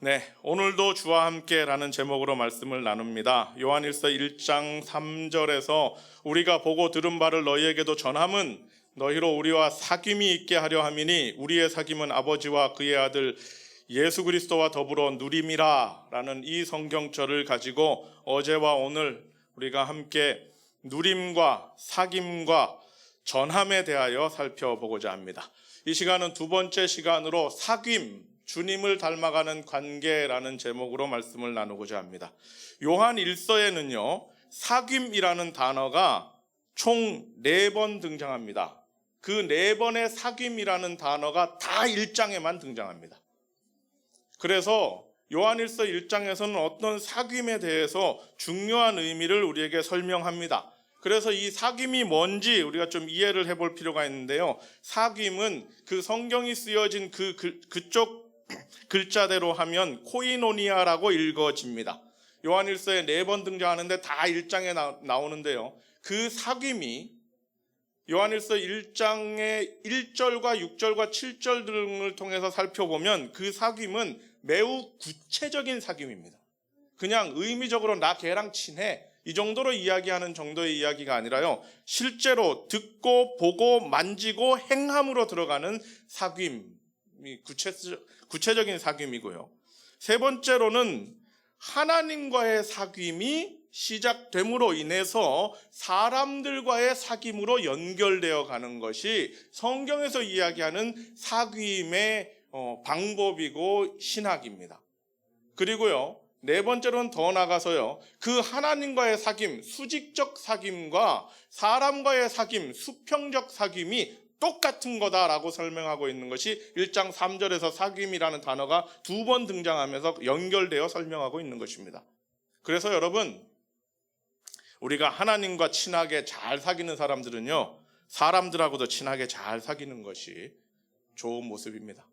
네, 오늘도 주와 함께라는 제목으로 말씀을 나눕니다. 요한일서 1장 3절에서 우리가 보고 들은 바를 너희에게도 전함은 너희로 우리와 사귐이 있게 하려 함이니 우리의 사귐은 아버지와 그의 아들 예수 그리스도와 더불어 누림이라 라는 이 성경절을 가지고 어제와 오늘 우리가 함께 누림과 사귐과 전함에 대하여 살펴보고자 합니다. 이 시간은 두 번째 시간으로 사귐, 주님을 닮아가는 관계라는 제목으로 말씀을 나누고자 합니다. 요한 1서에는요, 사귐이라는 단어가 총 4번 등장합니다. 그 4번의 사귐이라는 단어가 다 1장에만 등장합니다. 그래서 요한 1서 1장에서는 어떤 사귐에 대해서 중요한 의미를 우리에게 설명합니다. 그래서 이 사귐이 뭔지 우리가 좀 이해를 해볼 필요가 있는데요. 사귐은 그 성경이 쓰여진 그쪽 글자대로 하면 코이노니아라고 읽어집니다. 요한일서에 4번 등장하는데 다 1장에 나오는데요. 그 사귐이 요한일서 1장의 1절과 6절과 7절 등을 통해서 살펴보면 그 사귐은 매우 구체적인 사귐입니다. 그냥 의미적으로 나 걔랑 친해 이 정도로 이야기하는 정도의 이야기가 아니라요. 실제로 듣고 보고 만지고 행함으로 들어가는 사귐, 구체적인 사귐이고요. 세 번째로는 하나님과의 사귐이 시작됨으로 인해서 사람들과의 사귐으로 연결되어 가는 것이 성경에서 이야기하는 사귐의 방법이고 신학입니다. 그리고요, 네 번째로는 더 나가서요, 그 하나님과의 사귐, 수직적 사귐과 사람과의 사귐, 수평적 사귐이 똑같은 거다라고 설명하고 있는 것이 1장 3절에서 사귐이라는 단어가 2번 등장하면서 연결되어 설명하고 있는 것입니다. 그래서 여러분, 우리가 하나님과 친하게 잘 사귀는 사람들은요, 사람들하고도 친하게 잘 사귀는 것이 좋은 모습입니다.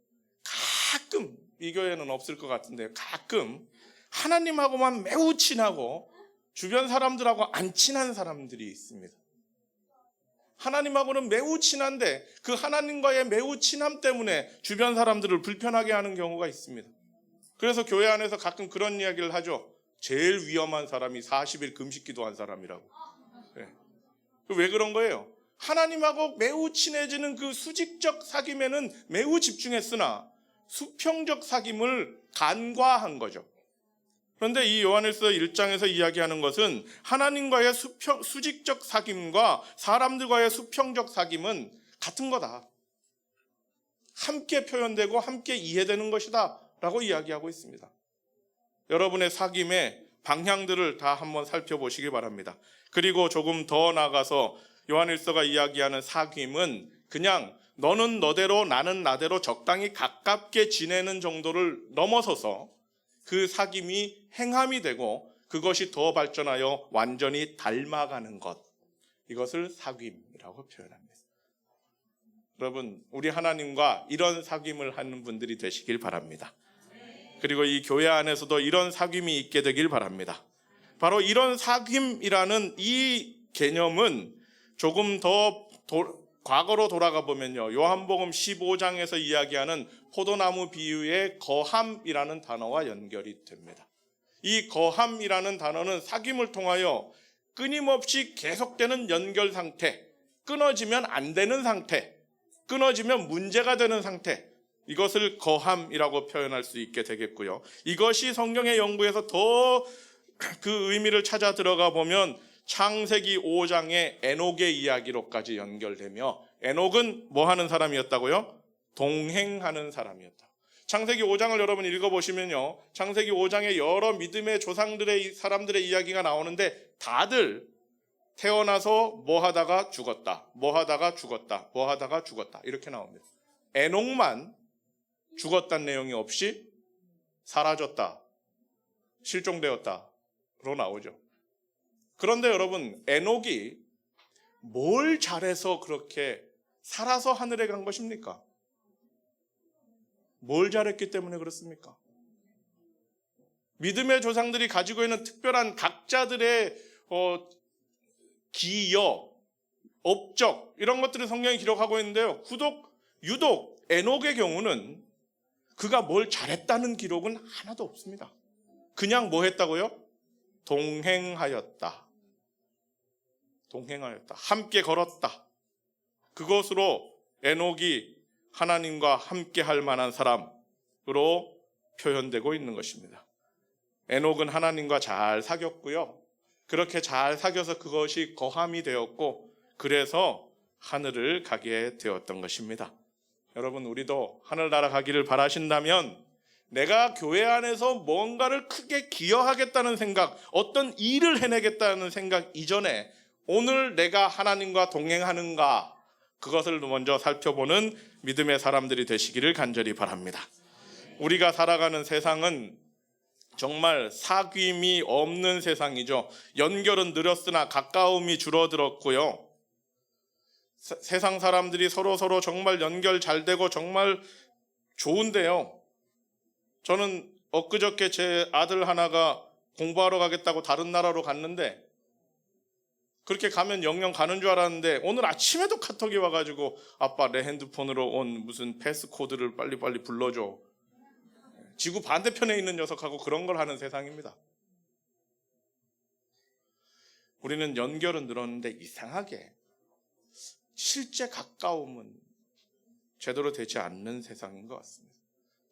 가끔, 이 교회는 없을 것 같은데 가끔 하나님하고만 매우 친하고 주변 사람들하고 안 친한 사람들이 있습니다. 하나님하고는 매우 친한데 그 하나님과의 매우 친함 때문에 주변 사람들을 불편하게 하는 경우가 있습니다. 그래서 교회 안에서 가끔 그런 이야기를 하죠. 제일 위험한 사람이 40일 금식 기도한 사람이라고. 네. 왜 그런 거예요? 하나님하고 매우 친해지는 그 수직적 사귐에는 매우 집중했으나 수평적 사귐을 간과한 거죠. 그런데 이 요한일서 1장에서 이야기하는 것은 하나님과의 수직적 사귐과 사람들과의 수평적 사귐은 같은 거다. 함께 표현되고 함께 이해되는 것이다 라고 이야기하고 있습니다. 여러분의 사귐의 방향들을 다 한번 살펴보시기 바랍니다. 그리고 조금 더 나가서 요한일서가 이야기하는 사귐은 그냥 너는 너대로 나는 나대로 적당히 가깝게 지내는 정도를 넘어서서 그 사귐이 행함이 되고 그것이 더 발전하여 완전히 닮아가는 것, 이것을 사귐이라고 표현합니다. 여러분, 우리 하나님과 이런 사귐을 하는 분들이 되시길 바랍니다. 그리고 이 교회 안에서도 이런 사귐이 있게 되길 바랍니다. 바로 이런 사귐이라는 이 개념은 조금 더 과거로 돌아가 보면요, 요한복음 15장에서 이야기하는 포도나무 비유의 거함이라는 단어와 연결이 됩니다. 이 거함이라는 단어는 사귐을 통하여 끊임없이 계속되는 연결 상태, 끊어지면 안 되는 상태, 끊어지면 문제가 되는 상태, 이것을 거함이라고 표현할 수 있게 되겠고요. 이것이 성경의 연구에서 더 그 의미를 찾아 들어가 보면 창세기 5장의 에녹의 이야기로까지 연결되며, 에녹은 뭐 하는 사람이었다고요? 동행하는 사람이었다. 창세기 5장을 여러분 읽어보시면요, 창세기 5장에 여러 믿음의 조상들의 사람들의 이야기가 나오는데 다들 태어나서 뭐 하다가 죽었다, 뭐 하다가 죽었다, 뭐 하다가 죽었다 이렇게 나옵니다. 에녹만 죽었다는 내용이 없이 사라졌다, 실종되었다로 나오죠. 그런데 여러분, 에녹이 뭘 잘해서 그렇게 살아서 하늘에 간 것입니까? 뭘 잘했기 때문에 그렇습니까? 믿음의 조상들이 가지고 있는 특별한 각자들의 기여, 업적 이런 것들을 성경이 기록하고 있는데요, 유독 에녹의 경우는 그가 뭘 잘했다는 기록은 하나도 없습니다. 그냥 뭐 했다고요? 동행하였다. 동행하였다. 함께 걸었다. 그것으로 에녹이 하나님과 함께 할 만한 사람으로 표현되고 있는 것입니다. 에녹은 하나님과 잘 사귀었고요. 그렇게 잘 사귀어서 그것이 거함이 되었고, 그래서 하늘을 가게 되었던 것입니다. 여러분, 우리도 하늘나라 가기를 바라신다면 내가 교회 안에서 뭔가를 크게 기여하겠다는 생각, 어떤 일을 해내겠다는 생각 이전에 오늘 내가 하나님과 동행하는가, 그것을 먼저 살펴보는 믿음의 사람들이 되시기를 간절히 바랍니다. 우리가 살아가는 세상은 정말 사귐이 없는 세상이죠. 연결은 늘었으나 가까움이 줄어들었고요. 세상 사람들이 서로 정말 연결 잘 되고 정말 좋은데요. 저는 엊그저께 제 아들 하나가 공부하러 가겠다고 다른 나라로 갔는데, 그렇게 가면 영영 가는 줄 알았는데 오늘 아침에도 카톡이 와가지고 아빠 내 핸드폰으로 온 무슨 패스코드를 빨리 불러줘. 지구 반대편에 있는 녀석하고 그런 걸 하는 세상입니다. 우리는 연결은 늘었는데 이상하게 실제 가까움은 제대로 되지 않는 세상인 것 같습니다.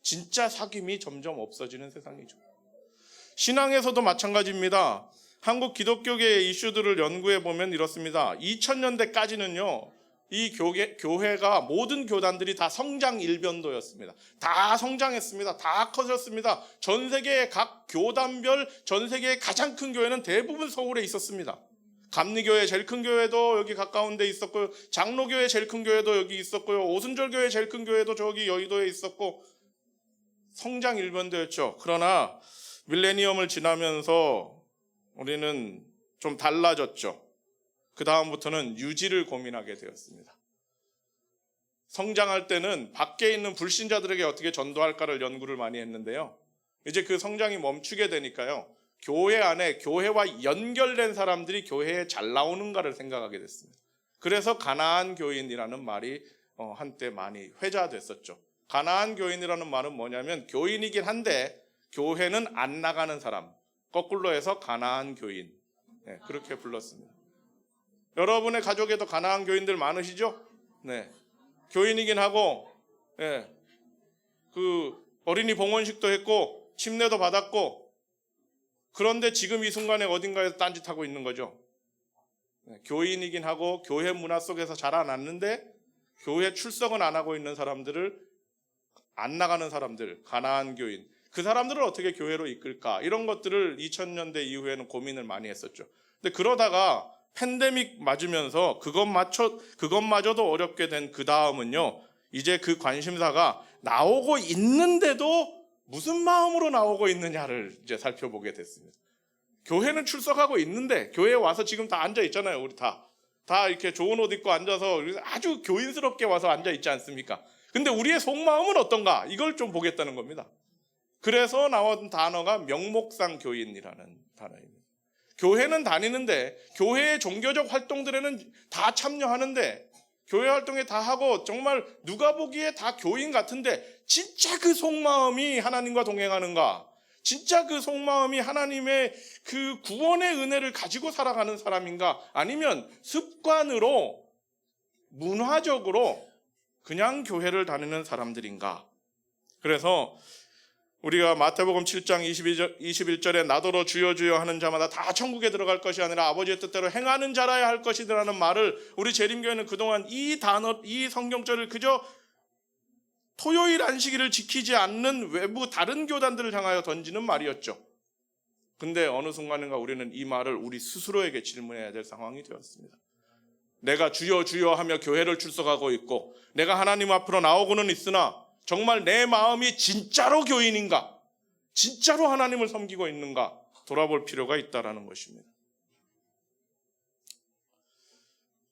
진짜 사귐이 점점 없어지는 세상이죠. 신앙에서도 마찬가지입니다. 한국 기독교계의 이슈들을 연구해 보면 이렇습니다. 2000년대까지는요, 이 교회가 모든 교단들이 다 성장 일변도였습니다. 다 성장했습니다. 다 커졌습니다. 전 세계의 각 교단별 전 세계의 가장 큰 교회는 대부분 서울에 있었습니다. 감리교회 제일 큰 교회도 여기 가까운 데 있었고요. 장로교회 제일 큰 교회도 여기 있었고요. 오순절교회 제일 큰 교회도 저기 여의도에 있었고, 성장 일변도였죠. 그러나 밀레니엄을 지나면서 우리는 좀 달라졌죠. 그 다음부터는 유지를 고민하게 되었습니다. 성장할 때는 밖에 있는 불신자들에게 어떻게 전도할까를 연구를 많이 했는데요. 이제 그 성장이 멈추게 되니까요, 교회 안에 교회와 연결된 사람들이 교회에 잘 나오는가를 생각하게 됐습니다. 그래서 가나안 교인이라는 말이 한때 많이 회자됐었죠. 가나안 교인이라는 말은 뭐냐면 교인이긴 한데 교회는 안 나가는 사람, 거꾸로 해서 가나안 교인, 네, 그렇게 불렀습니다. 여러분의 가족에도 가나안 교인들 많으시죠? 네, 교인이긴 하고, 네, 그 어린이 봉헌식도 했고 침례도 받았고, 그런데 지금 이 순간에 어딘가에서 딴짓하고 있는 거죠. 네, 교인이긴 하고 교회 문화 속에서 자라났는데 교회 출석은 안 하고 있는 사람들을, 안 나가는 사람들, 가나안 교인, 그 사람들을 어떻게 교회로 이끌까, 이런 것들을 2000년대 이후에는 고민을 많이 했었죠. 근데 그러다가 팬데믹 맞으면서 그것마저도 어렵게 된 그 다음은요, 이제 그 관심사가 나오고 있는데도 무슨 마음으로 나오고 있느냐를 이제 살펴보게 됐습니다. 교회는 출석하고 있는데, 교회에 와서 지금 다 앉아 있잖아요. 우리 다 이렇게 좋은 옷 입고 앉아서 아주 교인스럽게 와서 앉아 있지 않습니까? 근데 우리의 속마음은 어떤가, 이걸 좀 보겠다는 겁니다. 그래서 나온 단어가 명목상 교인이라는 단어입니다. 교회는 다니는데, 교회의 종교적 활동들에는 다 참여하는데, 교회 활동에 다 하고 정말 누가 보기에 다 교인 같은데, 진짜 그 속마음이 하나님과 동행하는가, 진짜 그 속마음이 하나님의 그 구원의 은혜를 가지고 살아가는 사람인가, 아니면 습관으로 문화적으로 그냥 교회를 다니는 사람들인가. 그래서 우리가 마태복음 7장 21절에 나더러 주여 주여 하는 자마다 다 천국에 들어갈 것이 아니라 아버지의 뜻대로 행하는 자라야 할 것이라는 말을, 우리 재림교회는 그동안 이 성경절을 그저 토요일 안식일을 지키지 않는 외부 다른 교단들을 향하여 던지는 말이었죠. 근데 어느 순간인가 우리는 이 말을 우리 스스로에게 질문해야 될 상황이 되었습니다. 내가 주여 주여 하며 교회를 출석하고 있고, 내가 하나님 앞으로 나오고는 있으나 정말 내 마음이 진짜로 교인인가, 진짜로 하나님을 섬기고 있는가 돌아볼 필요가 있다는 것입니다.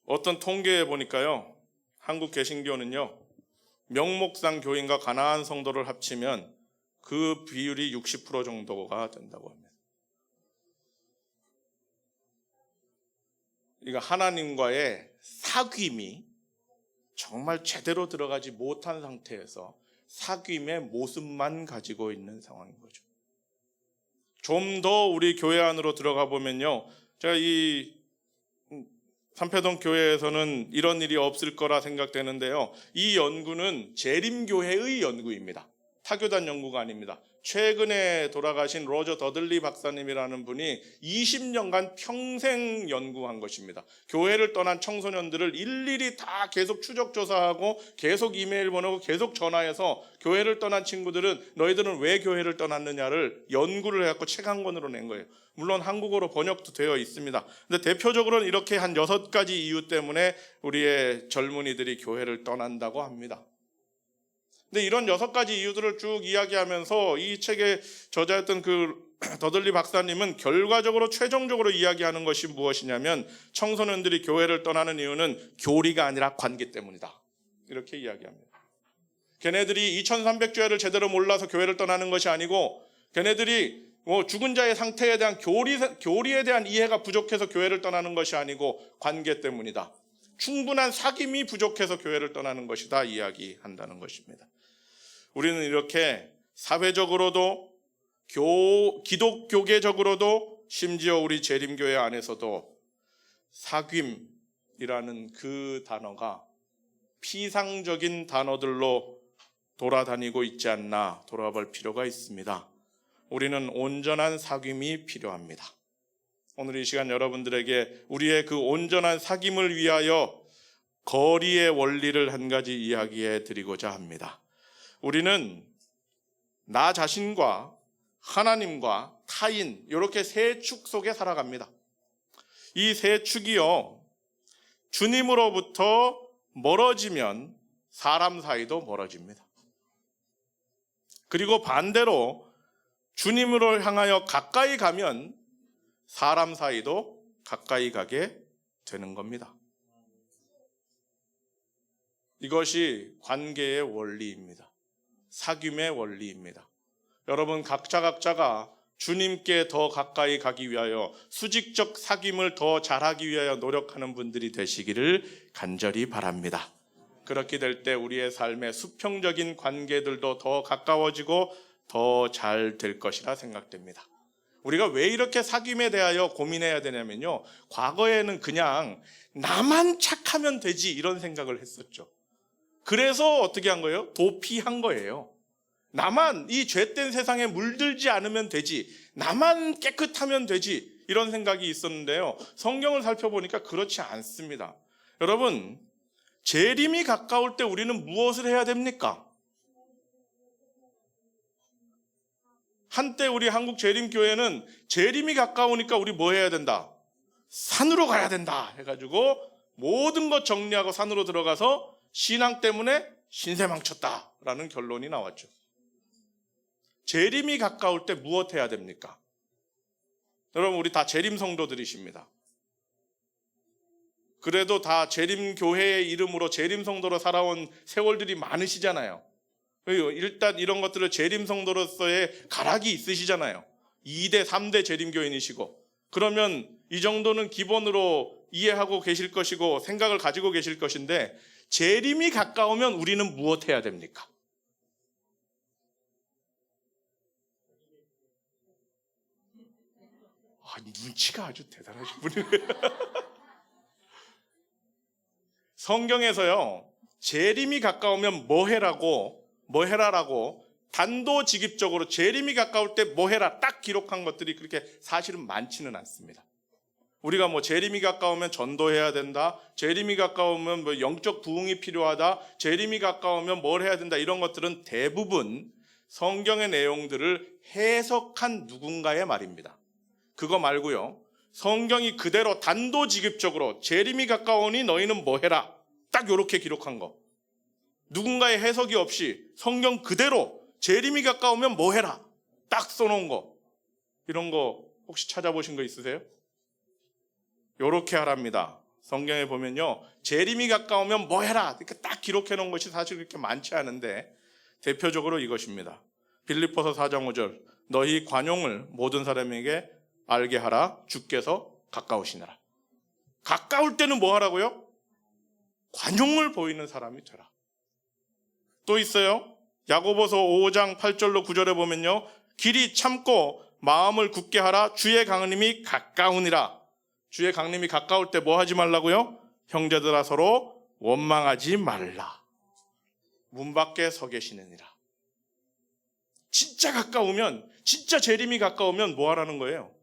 어떤 통계에 보니까요, 한국 개신교는요, 명목상 교인과 가나안 성도를 합치면 그 비율이 60% 정도가 된다고 합니다. 그러니까 하나님과의 사귐이 정말 제대로 들어가지 못한 상태에서 사귐의 모습만 가지고 있는 상황인 거죠. 좀 더 우리 교회 안으로 들어가 보면요, 제가 이 삼패동 교회에서는 이런 일이 없을 거라 생각되는데요, 이 연구는 재림교회의 연구입니다. 타교단 연구가 아닙니다. 최근에 돌아가신 로저 더들리 박사님이라는 분이 20년간 평생 연구한 것입니다. 교회를 떠난 청소년들을 일일이 다 계속 추적 조사하고 계속 이메일 보내고 계속 전화해서 교회를 떠난 친구들은 너희들은 왜 교회를 떠났느냐를 연구를 해갖고 책 한 권으로 낸 거예요. 물론 한국어로 번역도 되어 있습니다. 근데 대표적으로는 이렇게 한 6가지 이유 때문에 우리의 젊은이들이 교회를 떠난다고 합니다. 근데 이런 6가지 이유들을 쭉 이야기하면서 이 책의 저자였던 그 더들리 박사님은 결과적으로 최종적으로 이야기하는 것이 무엇이냐면, 청소년들이 교회를 떠나는 이유는 교리가 아니라 관계 때문이다, 이렇게 이야기합니다. 걔네들이 2300주야를 제대로 몰라서 교회를 떠나는 것이 아니고, 걔네들이 죽은 자의 상태에 대한 교리에 대한 이해가 부족해서 교회를 떠나는 것이 아니고 관계 때문이다. 충분한 사귐이 부족해서 교회를 떠나는 것이다 이야기한다는 것입니다. 우리는 이렇게 사회적으로도 기독교계적으로도 심지어 우리 재림교회 안에서도 사귐이라는 그 단어가 피상적인 단어들로 돌아다니고 있지 않나 돌아볼 필요가 있습니다. 우리는 온전한 사귐이 필요합니다. 오늘 이 시간 여러분들에게 우리의 그 온전한 사귐을 위하여 거리의 원리를 한 가지 이야기해 드리고자 합니다. 우리는 나 자신과 하나님과 타인, 이렇게 세 축 속에 살아갑니다. 이 세 축이요, 주님으로부터 멀어지면 사람 사이도 멀어집니다. 그리고 반대로 주님으로 향하여 가까이 가면 사람 사이도 가까이 가게 되는 겁니다. 이것이 관계의 원리입니다. 사귐의 원리입니다. 여러분 각자가 주님께 더 가까이 가기 위하여 수직적 사귐을 더 잘하기 위하여 노력하는 분들이 되시기를 간절히 바랍니다. 그렇게 될 때 우리의 삶의 수평적인 관계들도 더 가까워지고 더 잘 될 것이라 생각됩니다. 우리가 왜 이렇게 사귐에 대하여 고민해야 되냐면요, 과거에는 그냥 나만 착하면 되지 이런 생각을 했었죠. 그래서 어떻게 한 거예요? 도피한 거예요. 나만 이 죄된 세상에 물들지 않으면 되지, 나만 깨끗하면 되지, 이런 생각이 있었는데요, 성경을 살펴보니까 그렇지 않습니다. 여러분, 재림이 가까울 때 우리는 무엇을 해야 됩니까? 한때 우리 한국 재림교회는 재림이 가까우니까 우리 뭐 해야 된다? 산으로 가야 된다 해가지고 모든 것 정리하고 산으로 들어가서 신앙 때문에 신세 망쳤다라는 결론이 나왔죠. 재림이 가까울 때 무엇 해야 됩니까? 여러분, 우리 다 재림 성도들이십니다. 그래도 다 재림교회의 이름으로 재림 성도로 살아온 세월들이 많으시잖아요. 일단 이런 것들을 재림 성도로서의 가락이 있으시잖아요. 2대, 3대 재림교인이시고, 그러면 이 정도는 기본으로 이해하고 계실 것이고 생각을 가지고 계실 것인데, 재림이 가까우면 우리는 무엇 해야 됩니까? 눈치가 아주 대단하신 분이에요. 성경에서요, 재림이 가까우면 뭐 해라라고 단도직입적으로 재림이 가까울 때 뭐 해라 딱 기록한 것들이 그렇게 사실은 많지는 않습니다. 우리가 뭐 재림이 가까우면 전도해야 된다, 재림이 가까우면 뭐 영적 부흥이 필요하다, 재림이 가까우면 뭘 해야 된다, 이런 것들은 대부분 성경의 내용들을 해석한 누군가의 말입니다. 그거 말고요, 성경이 그대로 단도직입적으로 재림이 가까우니 너희는 뭐 해라 딱 이렇게 기록한 거, 누군가의 해석이 없이 성경 그대로 재림이 가까우면 뭐 해라 딱 써놓은 거, 이런 거 혹시 찾아보신 거 있으세요? 요렇게 하랍니다. 성경에 보면요, 재림이 가까우면 뭐 해라 이렇게 딱 기록해 놓은 것이 사실 그렇게 많지 않은데, 대표적으로 이것입니다. 빌립보서 4장 5절, 너희 관용을 모든 사람에게 알게 하라, 주께서 가까우시니라. 가까울 때는 뭐 하라고요? 관용을 보이는 사람이 되라. 또 있어요. 야고보서 5장 8절로 9절에 보면요, 길이 참고 마음을 굳게 하라. 주의 강림이 가까우니라. 주의 강림이 가까울 때 뭐 하지 말라고요? 형제들아 서로 원망하지 말라. 문 밖에 서 계시느니라. 진짜 가까우면, 진짜 재림이 가까우면 뭐 하라는 거예요?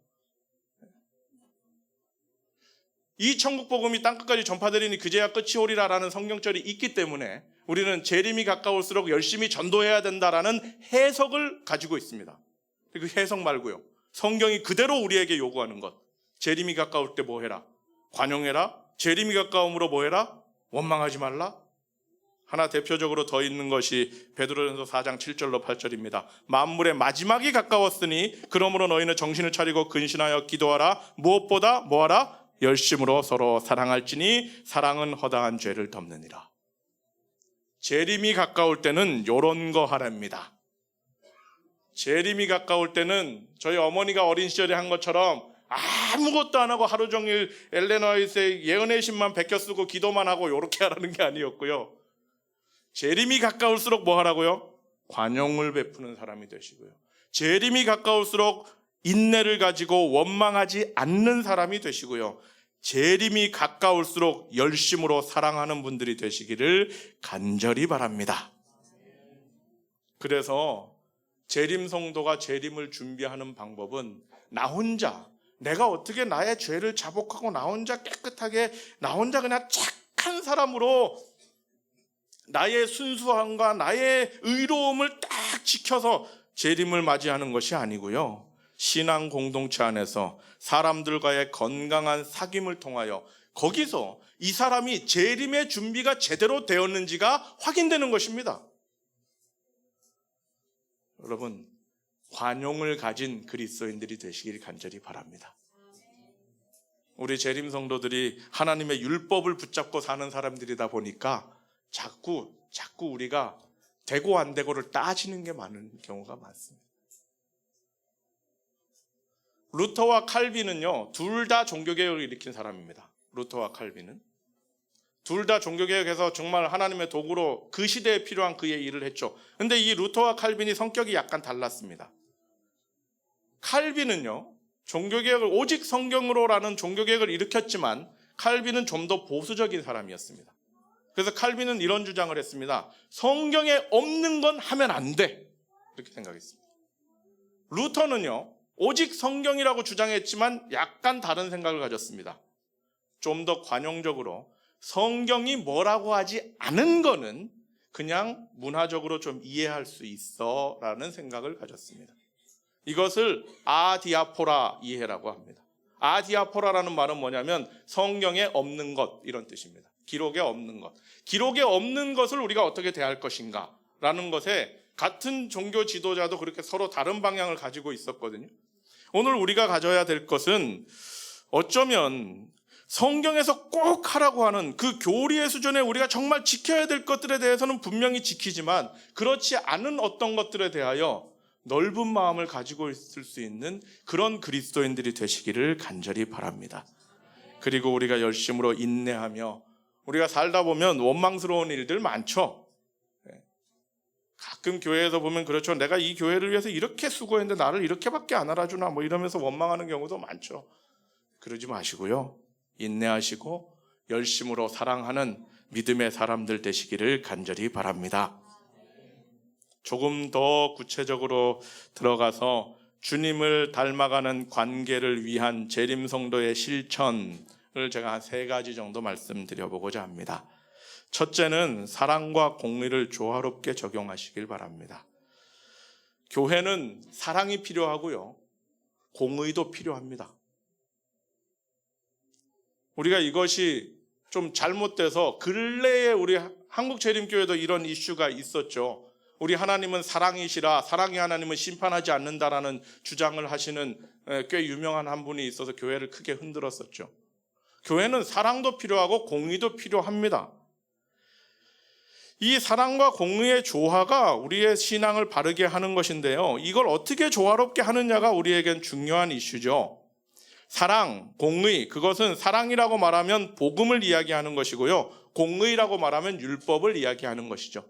이 천국 복음이 땅끝까지 전파되리니 그제야 끝이 오리라라는 성경절이 있기 때문에 우리는 재림이 가까울수록 열심히 전도해야 된다라는 해석을 가지고 있습니다. 그 해석 말고요, 성경이 그대로 우리에게 요구하는 것. 재림이 가까울 때 뭐 해라? 관용해라. 재림이 가까움으로 뭐 해라? 원망하지 말라. 하나 대표적으로 더 있는 것이 베드로전서 4장 7절로 8절입니다. 만물의 마지막이 가까웠으니 그러므로 너희는 정신을 차리고 근신하여 기도하라. 무엇보다 뭐하라? 열심으로 서로 사랑할지니 사랑은 허다한 죄를 덮느니라. 재림이 가까울 때는 요런 거 하랍니다. 재림이 가까울 때는 저희 어머니가 어린 시절에 한 것처럼 아무것도 안 하고 하루 종일 엘레나 화이트의 예언의 신만 베껴 쓰고 기도만 하고 요렇게 하라는 게 아니었고요. 재림이 가까울수록 뭐 하라고요? 관용을 베푸는 사람이 되시고요. 재림이 가까울수록 인내를 가지고 원망하지 않는 사람이 되시고요. 재림이 가까울수록 열심으로 사랑하는 분들이 되시기를 간절히 바랍니다. 그래서 재림 성도가 재림을 준비하는 방법은 나 혼자, 내가 어떻게 나의 죄를 자복하고 나 혼자 깨끗하게, 나 혼자 그냥 착한 사람으로 나의 순수함과 나의 의로움을 딱 지켜서 재림을 맞이하는 것이 아니고요, 신앙 공동체 안에서 사람들과의 건강한 사귐을 통하여 거기서 이 사람이 재림의 준비가 제대로 되었는지가 확인되는 것입니다. 여러분, 관용을 가진 그리스도인들이 되시길 간절히 바랍니다. 우리 재림 성도들이 하나님의 율법을 붙잡고 사는 사람들이다 보니까 자꾸 우리가 되고 안 되고를 따지는 게 많은 경우가 많습니다. 루터와 칼빈은요, 둘 다 종교개혁을 일으킨 사람입니다. 루터와 칼빈은 둘 다 종교개혁에서 정말 하나님의 도구로 그 시대에 필요한 그의 일을 했죠. 근데 이 루터와 칼빈이 성격이 약간 달랐습니다. 칼빈은요, 종교개혁을 오직 성경으로라는 종교개혁을 일으켰지만 칼빈은 좀 더 보수적인 사람이었습니다. 그래서 칼빈은 이런 주장을 했습니다. 성경에 없는 건 하면 안 돼, 이렇게 생각했습니다. 루터는요, 오직 성경이라고 주장했지만 약간 다른 생각을 가졌습니다. 좀 더 관용적으로 성경이 뭐라고 하지 않은 거는 그냥 문화적으로 좀 이해할 수 있어 라는 생각을 가졌습니다. 이것을 아디아포라 이해라고 합니다. 아디아포라라는 말은 뭐냐면 성경에 없는 것, 이런 뜻입니다. 기록에 없는 것. 기록에 없는 것을 우리가 어떻게 대할 것인가 라는 것에 같은 종교 지도자도 그렇게 서로 다른 방향을 가지고 있었거든요. 오늘 우리가 가져야 될 것은 어쩌면 성경에서 꼭 하라고 하는 그 교리의 수준에 우리가 정말 지켜야 될 것들에 대해서는 분명히 지키지만 그렇지 않은 어떤 것들에 대하여 넓은 마음을 가지고 있을 수 있는 그런 그리스도인들이 되시기를 간절히 바랍니다. 그리고 우리가 열심으로 인내하며, 우리가 살다 보면 원망스러운 일들 많죠. 가끔 교회에서 보면 그렇죠. 내가 이 교회를 위해서 이렇게 수고했는데 나를 이렇게밖에 안 알아주나 뭐 이러면서 원망하는 경우도 많죠. 그러지 마시고요, 인내하시고 열심으로 사랑하는 믿음의 사람들 되시기를 간절히 바랍니다. 조금 더 구체적으로 들어가서 주님을 닮아가는 관계를 위한 재림 성도의 실천을 제가 한 3가지 정도 말씀드려보고자 합니다. 첫째는 사랑과 공의를 조화롭게 적용하시길 바랍니다. 교회는 사랑이 필요하고요, 공의도 필요합니다. 우리가 이것이 좀 잘못돼서 근래에 우리 한국재림교회도 이런 이슈가 있었죠. 우리 하나님은 사랑이시라, 사랑의 하나님은 심판하지 않는다라는 주장을 하시는 꽤 유명한 한 분이 있어서 교회를 크게 흔들었었죠. 교회는 사랑도 필요하고 공의도 필요합니다. 이 사랑과 공의의 조화가 우리의 신앙을 바르게 하는 것인데요, 이걸 어떻게 조화롭게 하느냐가 우리에겐 중요한 이슈죠. 사랑, 공의, 그것은 사랑이라고 말하면 복음을 이야기하는 것이고요, 공의라고 말하면 율법을 이야기하는 것이죠.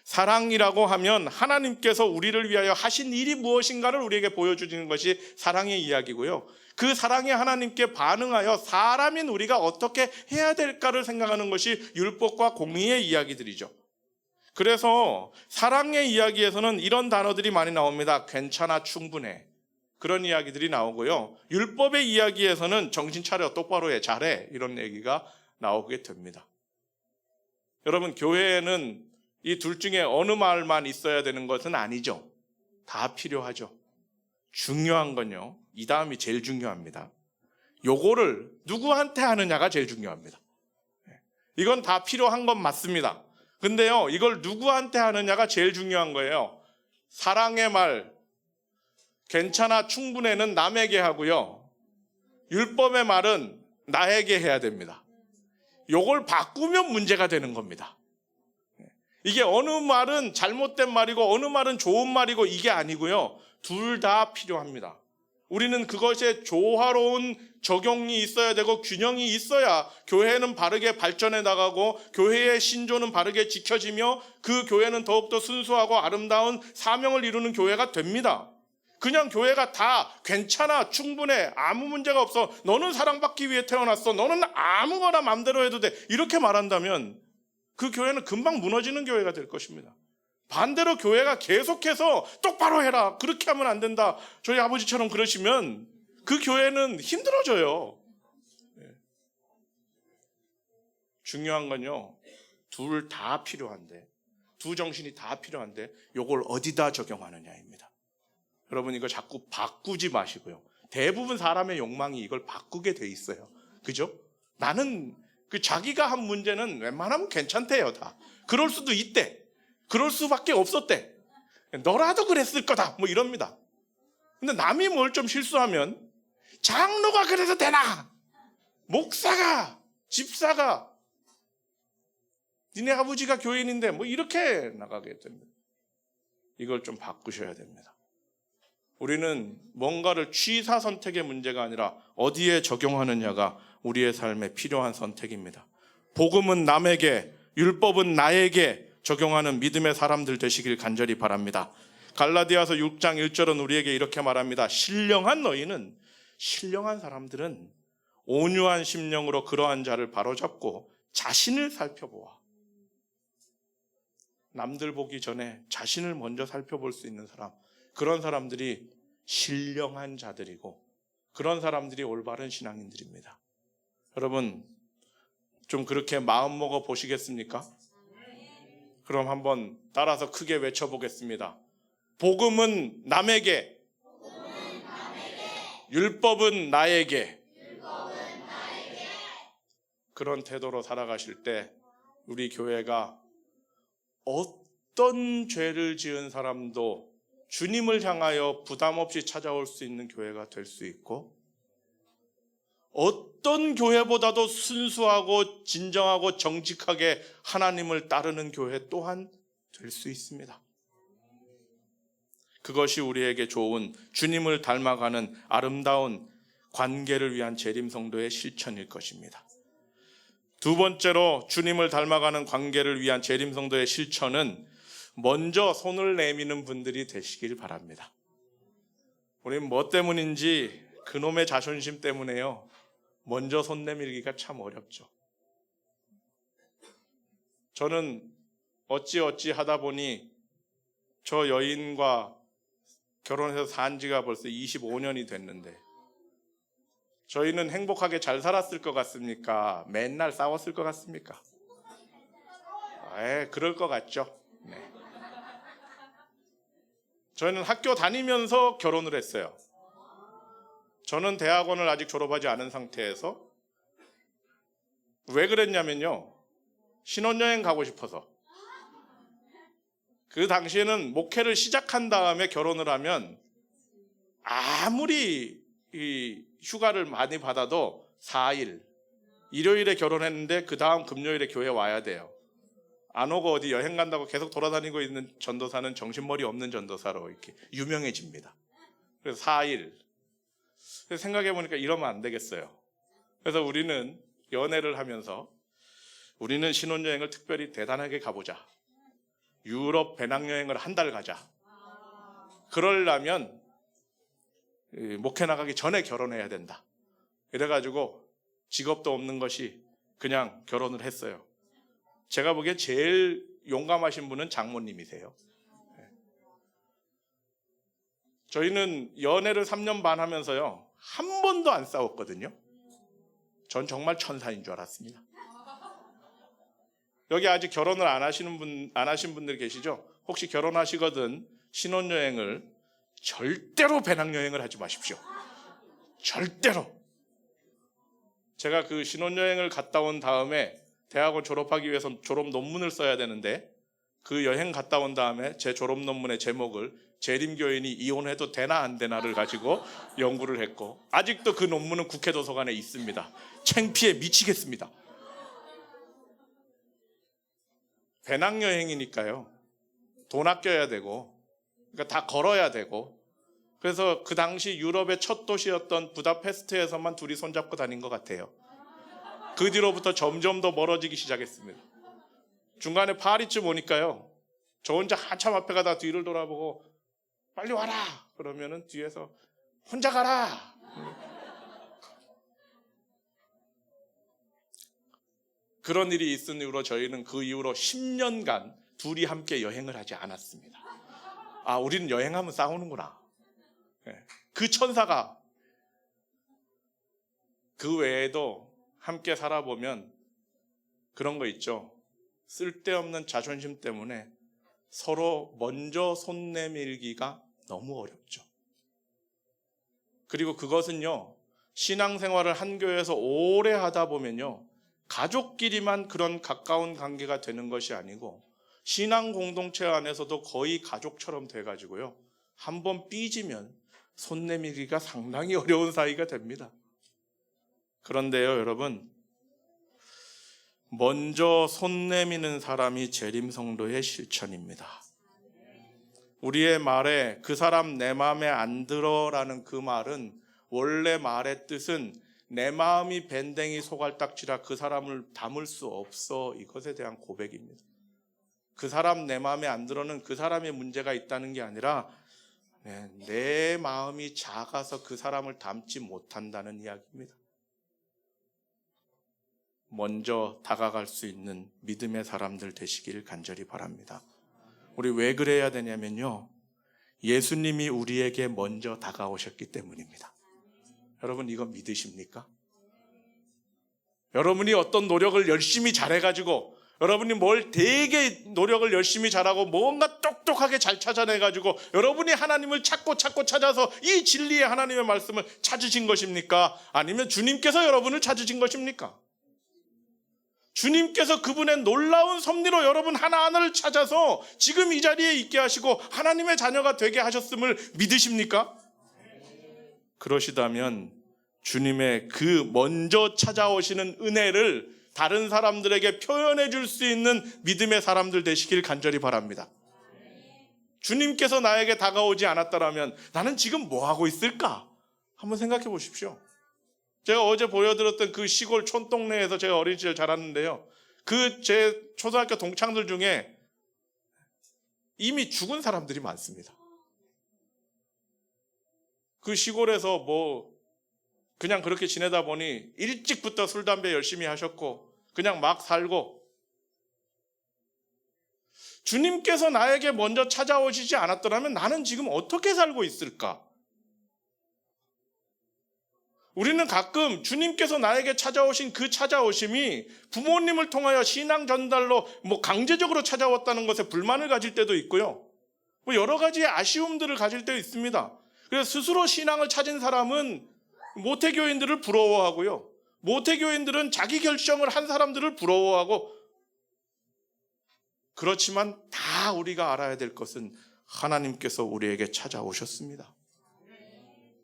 사랑이라고 하면 하나님께서 우리를 위하여 하신 일이 무엇인가를 우리에게 보여주는 것이 사랑의 이야기고요. 그 사랑의 하나님께 반응하여 사람인 우리가 어떻게 해야 될까를 생각하는 것이 율법과 공의의 이야기들이죠. 그래서 사랑의 이야기에서는 이런 단어들이 많이 나옵니다. 괜찮아, 충분해. 그런 이야기들이 나오고요. 율법의 이야기에서는 정신 차려, 똑바로 해, 잘해. 이런 얘기가 나오게 됩니다. 여러분, 교회에는 이 둘 중에 어느 말만 있어야 되는 것은 아니죠. 다 필요하죠. 중요한 건요, 이 다음이 제일 중요합니다. 요거를 누구한테 하느냐가 제일 중요합니다. 이건 다 필요한 건 맞습니다. 근데요, 이걸 누구한테 하느냐가 제일 중요한 거예요. 사랑의 말, 괜찮아, 충분해는 남에게 하고요. 율법의 말은 나에게 해야 됩니다. 요걸 바꾸면 문제가 되는 겁니다. 이게 어느 말은 잘못된 말이고 어느 말은 좋은 말이고 이게 아니고요. 둘 다 필요합니다. 우리는 그것에 조화로운 적용이 있어야 되고 균형이 있어야 교회는 바르게 발전해 나가고 교회의 신조는 바르게 지켜지며 그 교회는 더욱더 순수하고 아름다운 사명을 이루는 교회가 됩니다. 그냥 교회가 다 괜찮아, 충분해, 아무 문제가 없어, 너는 사랑받기 위해 태어났어, 너는 아무거나 마음대로 해도 돼, 이렇게 말한다면 그 교회는 금방 무너지는 교회가 될 것입니다. 반대로 교회가 계속해서 똑바로 해라, 그렇게 하면 안 된다, 저희 아버지처럼 그러시면 그 교회는 힘들어져요. 중요한 건요, 둘 다 필요한데, 두 정신이 다 필요한데 요걸 어디다 적용하느냐입니다. 여러분, 이거 자꾸 바꾸지 마시고요. 대부분 사람의 욕망이 이걸 바꾸게 돼 있어요. 그죠? 나는 자기가 한 문제는 웬만하면 괜찮대요, 다. 그럴 수도 있대. 그럴 수밖에 없었대. 너라도 그랬을 거다. 뭐 이럽니다. 근데 남이 뭘 좀 실수하면 장로가 그래서 되나? 목사가, 집사가, 니네 아버지가 교인인데 뭐 이렇게 나가게 됩니다. 이걸 좀 바꾸셔야 됩니다. 우리는 뭔가를 취사 선택의 문제가 아니라 어디에 적용하느냐가 우리의 삶에 필요한 선택입니다. 복음은 남에게, 율법은 나에게 적용하는 믿음의 사람들 되시길 간절히 바랍니다. 갈라디아서 6장 1절은 우리에게 이렇게 말합니다. 신령한 사람들은 온유한 심령으로 그러한 자를 바로잡고 자신을 살펴보아. 남들 보기 전에 자신을 먼저 살펴볼 수 있는 사람, 그런 사람들이 신령한 자들이고 그런 사람들이 올바른 신앙인들입니다. 여러분, 좀 그렇게 마음먹어 보시겠습니까? 그럼 한번 따라서 크게 외쳐보겠습니다. 복음은 남에게, 율법은 나에게. 그런 태도로 살아가실 때 우리 교회가 어떤 죄를 지은 사람도 주님을 향하여 부담 없이 찾아올 수 있는 교회가 될 수 있고, 어떤 교회보다도 순수하고 진정하고 정직하게 하나님을 따르는 교회 또한 될 수 있습니다. 그것이 우리에게 좋은 주님을 닮아가는 아름다운 관계를 위한 재림성도의 실천일 것입니다. 두 번째로 주님을 닮아가는 관계를 위한 재림성도의 실천은 먼저 손을 내미는 분들이 되시길 바랍니다. 우리는 뭐 때문인지 그놈의 자존심 때문에요, 먼저 손 내밀기가 참 어렵죠. 저는 어찌 하다 보니 저 여인과 결혼해서 산 지가 벌써 25년이 됐는데 저희는 행복하게 잘 살았을 것 같습니까? 맨날 싸웠을 것 같습니까? 그럴 것 같죠. 네. 저희는 학교 다니면서 결혼을 했어요. 저는 대학원을 아직 졸업하지 않은 상태에서. 왜 그랬냐면요, 신혼여행 가고 싶어서. 그 당시에는 목회를 시작한 다음에 결혼을 하면 아무리 이 휴가를 많이 받아도 4일, 일요일에 결혼했는데 그 다음 금요일에 교회 와야 돼요. 안 오고 어디 여행 간다고 계속 돌아다니고 있는 전도사는 정신머리 없는 전도사로 이렇게 유명해집니다. 그래서 4일. 생각해보니까 이러면 안 되겠어요. 그래서 우리는 연애를 하면서 우리는 신혼여행을 특별히 대단하게 가보자. 유럽 배낭여행을 한 달 가자. 그러려면 목회 나가기 전에 결혼해야 된다. 이래가지고 직업도 없는 것이 그냥 결혼을 했어요. 제가 보기에 제일 용감하신 분은 장모님이세요. 저희는 연애를 3년 반 하면서요, 한 번도 안 싸웠거든요. 전 정말 천사인 줄 알았습니다. 여기 아직 결혼을 안 하신 분들 계시죠? 혹시 결혼하시거든 신혼여행을 절대로 배낭여행을 하지 마십시오. 절대로. 제가 그 신혼여행을 갔다 온 다음에 대학원 졸업하기 위해서 졸업 논문을 써야 되는데, 그 여행 갔다 온 다음에 제 졸업 논문의 제목을 재림교인이 이혼해도 되나 안 되나를 가지고 연구를 했고, 아직도 그 논문은 국회 도서관에 있습니다. 창피해 미치겠습니다. 배낭여행이니까요, 돈 아껴야 되고, 그러니까 다 걸어야 되고, 그래서 그 당시 유럽의 첫 도시였던 부다페스트에서만 둘이 손잡고 다닌 것 같아요. 그 뒤로부터 점점 더 멀어지기 시작했습니다. 중간에 파리쯤 오니까요, 저 혼자 한참 앞에 가다 뒤를 돌아보고 빨리 와라 그러면은 뒤에서 혼자 가라. 그런 일이 있은 이후로 저희는 그 이후로 10년간 둘이 함께 여행을 하지 않았습니다. 아, 우리는 여행하면 싸우는구나. 그 천사가 그 외에도 함께 살아보면 그런 거 있죠. 쓸데없는 자존심 때문에 서로 먼저 손 내밀기가 너무 어렵죠. 그리고 그것은요, 신앙생활을 한 교회에서 오래 하다 보면요, 가족끼리만 그런 가까운 관계가 되는 것이 아니고 신앙 공동체 안에서도 거의 가족처럼 돼가지고요, 한번 삐지면 손 내밀기가 상당히 어려운 사이가 됩니다. 그런데요, 여러분, 먼저 손 내미는 사람이 재림성도의 실천입니다. 우리의 말에 그 사람 내 마음에 안 들어라는 그 말은 원래 말의 뜻은 내 마음이 밴댕이 소갈딱지라 그 사람을 담을 수 없어, 이것에 대한 고백입니다. 그 사람 내 마음에 안 들어는 그 사람의 문제가 있다는 게 아니라 내 마음이 작아서 그 사람을 담지 못한다는 이야기입니다. 먼저 다가갈 수 있는 믿음의 사람들 되시길 간절히 바랍니다. 우리 왜 그래야 되냐면요, 예수님이 우리에게 먼저 다가오셨기 때문입니다. 여러분, 이거 믿으십니까? 여러분이 어떤 노력을 열심히 잘해가지고, 여러분이 뭘 되게 노력을 열심히 잘하고 뭔가 똑똑하게 잘 찾아내가지고 여러분이 하나님을 찾고 찾아서 이 진리의 하나님의 말씀을 찾으신 것입니까? 아니면 주님께서 여러분을 찾으신 것입니까? 주님께서 그분의 놀라운 섭리로 여러분 하나하나를 찾아서 지금 이 자리에 있게 하시고 하나님의 자녀가 되게 하셨음을 믿으십니까? 그러시다면 주님의 그 먼저 찾아오시는 은혜를 다른 사람들에게 표현해 줄 수 있는 믿음의 사람들 되시길 간절히 바랍니다. 주님께서 나에게 다가오지 않았다면 나는 지금 뭐 하고 있을까? 한번 생각해 보십시오. 제가 어제 보여드렸던 그 시골 촌동네에서 제가 어린 시절 자랐는데요, 그 제 초등학교 동창들 중에 이미 죽은 사람들이 많습니다. 그 시골에서 그냥 그렇게 지내다 보니 일찍부터 술, 담배 열심히 하셨고 그냥 막 살고, 주님께서 나에게 먼저 찾아오시지 않았더라면 나는 지금 어떻게 살고 있을까? 우리는 가끔 주님께서 나에게 찾아오신 그 찾아오심이 부모님을 통하여 신앙 전달로 강제적으로 찾아왔다는 것에 불만을 가질 때도 있고요, 여러 가지의 아쉬움들을 가질 때도 있습니다. 그래서 스스로 신앙을 찾은 사람은 모태교인들을 부러워하고요, 모태교인들은 자기 결정을 한 사람들을 부러워하고, 그렇지만 다 우리가 알아야 될 것은 하나님께서 우리에게 찾아오셨습니다.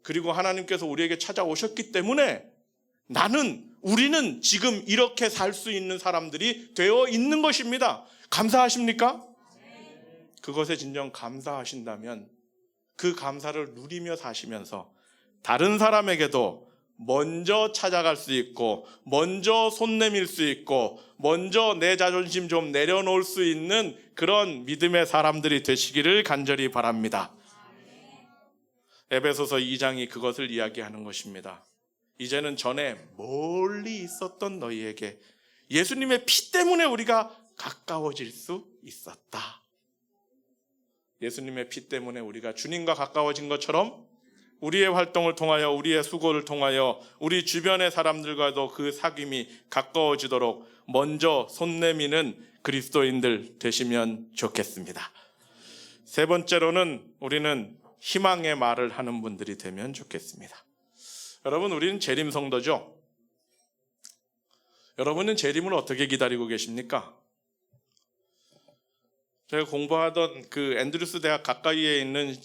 그리고 하나님께서 우리에게 찾아오셨기 때문에 우리는 지금 이렇게 살 수 있는 사람들이 되어 있는 것입니다. 감사하십니까? 그것에 진정 감사하신다면 그 감사를 누리며 사시면서 다른 사람에게도 먼저 찾아갈 수 있고, 먼저 손 내밀 수 있고, 먼저 내 자존심 좀 내려놓을 수 있는 그런 믿음의 사람들이 되시기를 간절히 바랍니다. 에베소서 2장이 그것을 이야기하는 것입니다. 이제는 전에 멀리 있었던 너희에게 예수님의 피 때문에 우리가 가까워질 수 있었다. 예수님의 피 때문에 우리가 주님과 가까워진 것처럼 우리의 활동을 통하여, 우리의 수고를 통하여 우리 주변의 사람들과도 그 사귐이 가까워지도록 먼저 손 내미는 그리스도인들 되시면 좋겠습니다. 세 번째로는 우리는 희망의 말을 하는 분들이 되면 좋겠습니다. 여러분, 우리는 재림성도죠. 여러분은 재림을 어떻게 기다리고 계십니까? 제가 공부하던 그 앤드루스 대학 가까이에 있는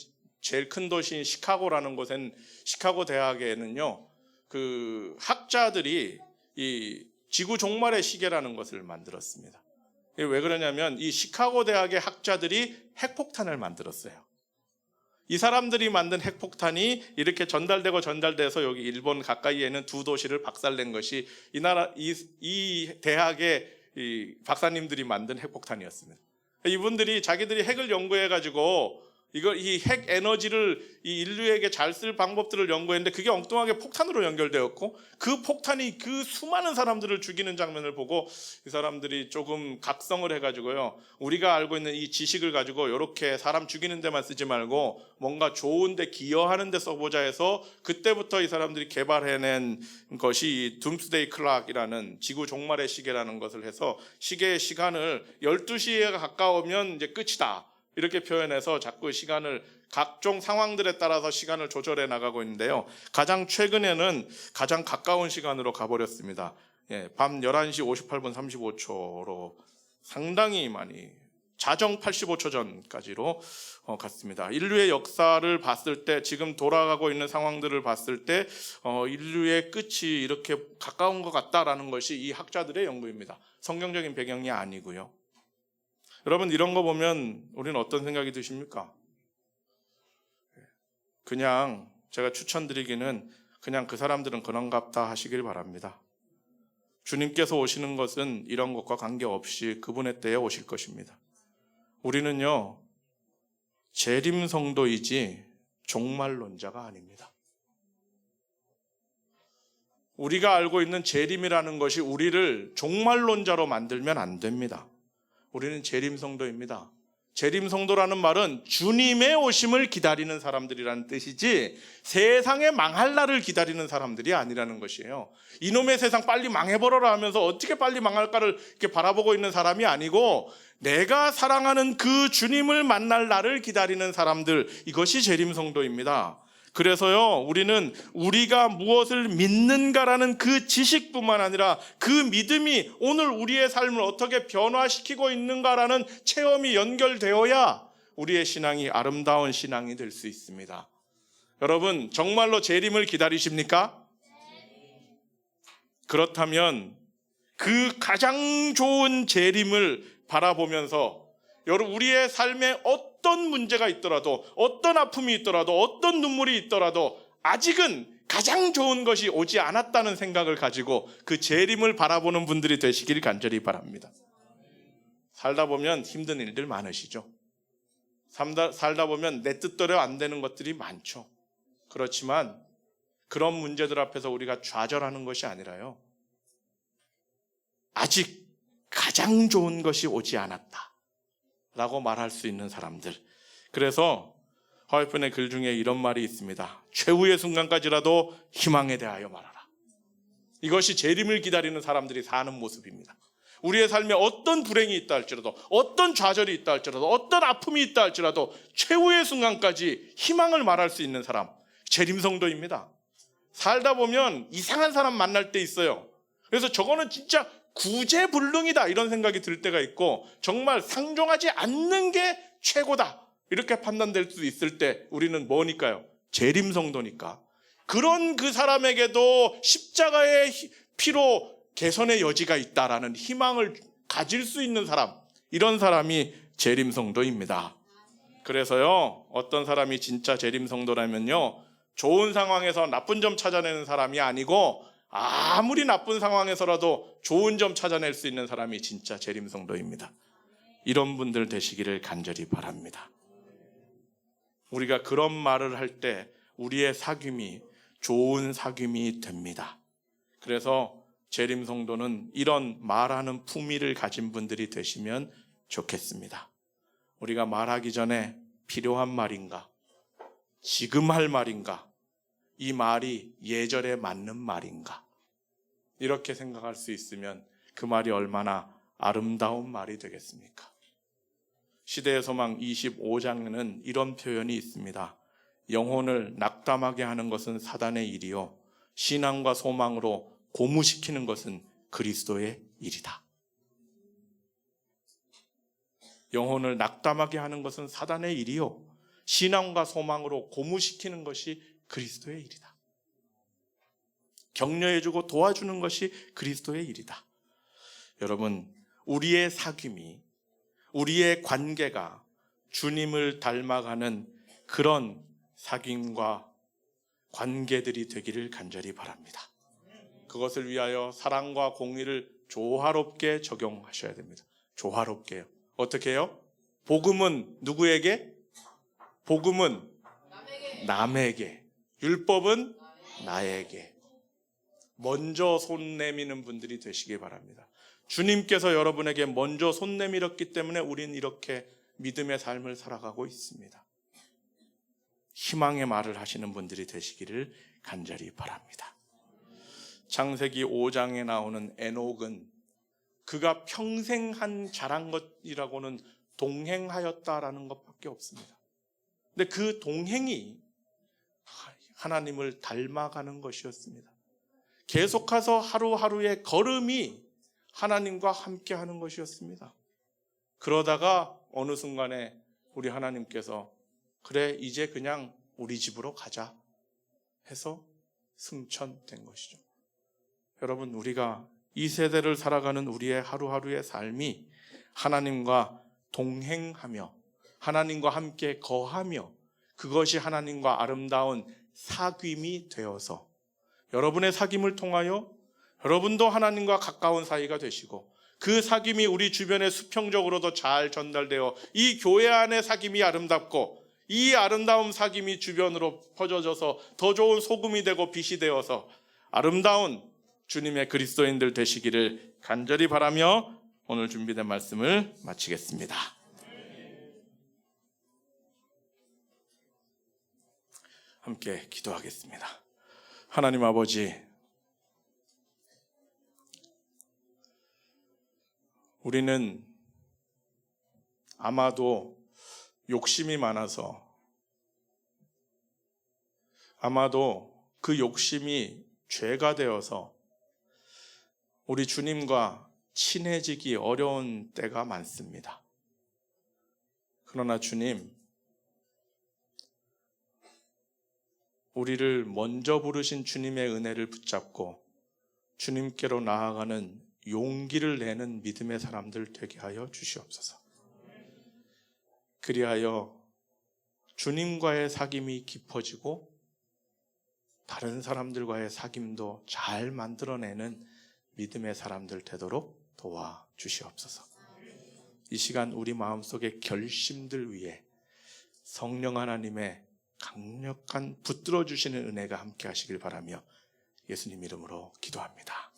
제일 큰 도시인 시카고라는 곳엔, 시카고 대학에는요, 그 학자들이 이 지구 종말의 시계라는 것을 만들었습니다. 왜 그러냐면 이 시카고 대학의 학자들이 핵폭탄을 만들었어요. 이 사람들이 만든 핵폭탄이 이렇게 전달돼서 여기 일본 가까이에는 두 도시를 박살낸 것이 이 대학의 이 박사님들이 만든 핵폭탄이었습니다. 이분들이 자기들이 핵을 연구해가지고 이 핵 에너지를 이 인류에게 잘 쓸 방법들을 연구했는데 그게 엉뚱하게 폭탄으로 연결되었고, 그 폭탄이 그 수많은 사람들을 죽이는 장면을 보고 이 사람들이 조금 각성을 해가지고요, 우리가 알고 있는 이 지식을 가지고 이렇게 사람 죽이는 데만 쓰지 말고 뭔가 좋은 데 기여하는 데 써보자 해서 그때부터 이 사람들이 개발해낸 것이 둠스데이 클락이라는 지구 종말의 시계라는 것을 해서 시계의 시간을 12시에 가까우면 이제 끝이다, 이렇게 표현해서 자꾸 시간을 각종 상황들에 따라서 시간을 조절해 나가고 있는데요. 가장 최근에는 가장 가까운 시간으로 가버렸습니다. 밤 11시 58분 35초로 상당히 많이, 자정 85초 전까지로 갔습니다. 인류의 역사를 봤을 때, 지금 돌아가고 있는 상황들을 봤을 때 인류의 끝이 이렇게 가까운 것 같다라는 것이 이 학자들의 연구입니다. 성경적인 배경이 아니고요. 여러분, 이런 거 보면 우리는 어떤 생각이 드십니까? 그냥 제가 추천드리기는 그냥 그 사람들은 그런갑다 하시길 바랍니다. 주님께서 오시는 것은 이런 것과 관계없이 그분의 때에 오실 것입니다. 우리는요, 재림성도이지 종말론자가 아닙니다. 우리가 알고 있는 재림이라는 것이 우리를 종말론자로 만들면 안 됩니다. 우리는 재림성도입니다. 재림성도라는 말은 주님의 오심을 기다리는 사람들이라는 뜻이지 세상에 망할 날을 기다리는 사람들이 아니라는 것이에요. 이놈의 세상 빨리 망해버려라 하면서 어떻게 빨리 망할까를 이렇게 바라보고 있는 사람이 아니고, 내가 사랑하는 그 주님을 만날 날을 기다리는 사람들, 이것이 재림성도입니다. 그래서요, 우리는 우리가 무엇을 믿는가라는 그 지식뿐만 아니라 그 믿음이 오늘 우리의 삶을 어떻게 변화시키고 있는가라는 체험이 연결되어야 우리의 신앙이 아름다운 신앙이 될 수 있습니다. 여러분, 정말로 재림을 기다리십니까? 그렇다면 그 가장 좋은 재림을 바라보면서 여러분, 우리의 삶에 어떤 문제가 있더라도, 어떤 아픔이 있더라도, 어떤 눈물이 있더라도 아직은 가장 좋은 것이 오지 않았다는 생각을 가지고 그 재림을 바라보는 분들이 되시길 간절히 바랍니다. 살다 보면 힘든 일들 많으시죠. 살다 보면 내 뜻대로 안 되는 것들이 많죠. 그렇지만 그런 문제들 앞에서 우리가 좌절하는 것이 아니라요, 아직 가장 좋은 것이 오지 않았다 라고 말할 수 있는 사람들. 그래서 하이픈의 글 중에 이런 말이 있습니다. 최후의 순간까지라도 희망에 대하여 말하라. 이것이 재림을 기다리는 사람들이 사는 모습입니다. 우리의 삶에 어떤 불행이 있다 할지라도, 어떤 좌절이 있다 할지라도, 어떤 아픔이 있다 할지라도 최후의 순간까지 희망을 말할 수 있는 사람, 재림성도입니다. 살다 보면 이상한 사람 만날 때 있어요. 그래서 저거는 진짜 구제불능이다 이런 생각이 들 때가 있고, 정말 상종하지 않는 게 최고다 이렇게 판단될 수 있을 때 우리는 뭐니까요? 재림성도니까. 그런 그 사람에게도 십자가의 피로 개선의 여지가 있다라는 희망을 가질 수 있는 사람, 이런 사람이 재림성도입니다. 그래서요, 어떤 사람이 진짜 재림성도라면요, 좋은 상황에서 나쁜 점 찾아내는 사람이 아니고 아무리 나쁜 상황에서라도 좋은 점 찾아낼 수 있는 사람이 진짜 재림성도입니다. 이런 분들 되시기를 간절히 바랍니다. 우리가 그런 말을 할 때 우리의 사귐이 좋은 사귐이 됩니다. 그래서 재림성도는 이런 말하는 품위를 가진 분들이 되시면 좋겠습니다. 우리가 말하기 전에 필요한 말인가? 지금 할 말인가? 이 말이 예절에 맞는 말인가? 이렇게 생각할 수 있으면 그 말이 얼마나 아름다운 말이 되겠습니까? 시대의 소망 25장에는 이런 표현이 있습니다. 영혼을 낙담하게 하는 것은 사단의 일이요 신앙과 소망으로 고무시키는 것은 그리스도의 일이다. 영혼을 낙담하게 하는 것은 사단의 일이요 신앙과 소망으로 고무시키는 것이 그리스도의 일이다. 격려해주고 도와주는 것이 그리스도의 일이다. 여러분, 우리의 사귐이, 우리의 관계가 주님을 닮아가는 그런 사귐과 관계들이 되기를 간절히 바랍니다. 그것을 위하여 사랑과 공의를 조화롭게 적용하셔야 됩니다. 조화롭게요. 어떻게 해요? 복음은 누구에게? 복음은 남에게. 율법은 나에게. 먼저 손 내미는 분들이 되시기 바랍니다. 주님께서 여러분에게 먼저 손 내밀었기 때문에 우린 이렇게 믿음의 삶을 살아가고 있습니다. 희망의 말을 하시는 분들이 되시기를 간절히 바랍니다. 창세기 5장에 나오는 에녹은 그가 평생 잘한 것이라고는 동행하였다라는 것밖에 없습니다. 근데 그 동행이 하나님을 닮아가는 것이었습니다. 계속해서 하루하루의 걸음이 하나님과 함께하는 것이었습니다. 그러다가 어느 순간에 우리 하나님께서 그래 이제 그냥 우리 집으로 가자 해서 승천된 것이죠. 여러분, 우리가 이 세대를 살아가는 우리의 하루하루의 삶이 하나님과 동행하며 하나님과 함께 거하며 그것이 하나님과 아름다운 사귐이 되어서 여러분의 사귐을 통하여 여러분도 하나님과 가까운 사이가 되시고 그 사귐이 우리 주변에 수평적으로도 잘 전달되어 이 교회 안의 사귐이 아름답고 이 아름다운 사귐이 주변으로 퍼져져서 더 좋은 소금이 되고 빛이 되어서 아름다운 주님의 그리스도인들 되시기를 간절히 바라며 오늘 준비된 말씀을 마치겠습니다. 함께 기도하겠습니다. 하나님 아버지, 우리는 아마도 욕심이 많아서 아마도 그 욕심이 죄가 되어서 우리 주님과 친해지기 어려운 때가 많습니다. 그러나 주님, 우리를 먼저 부르신 주님의 은혜를 붙잡고 주님께로 나아가는 용기를 내는 믿음의 사람들 되게 하여 주시옵소서. 그리하여 주님과의 사귐이 깊어지고 다른 사람들과의 사귐도 잘 만들어내는 믿음의 사람들 되도록 도와주시옵소서. 이 시간 우리 마음속의 결심들 위에 성령 하나님의 강력한 붙들어 주시는 은혜가 함께 하시길 바라며 예수님 이름으로 기도합니다.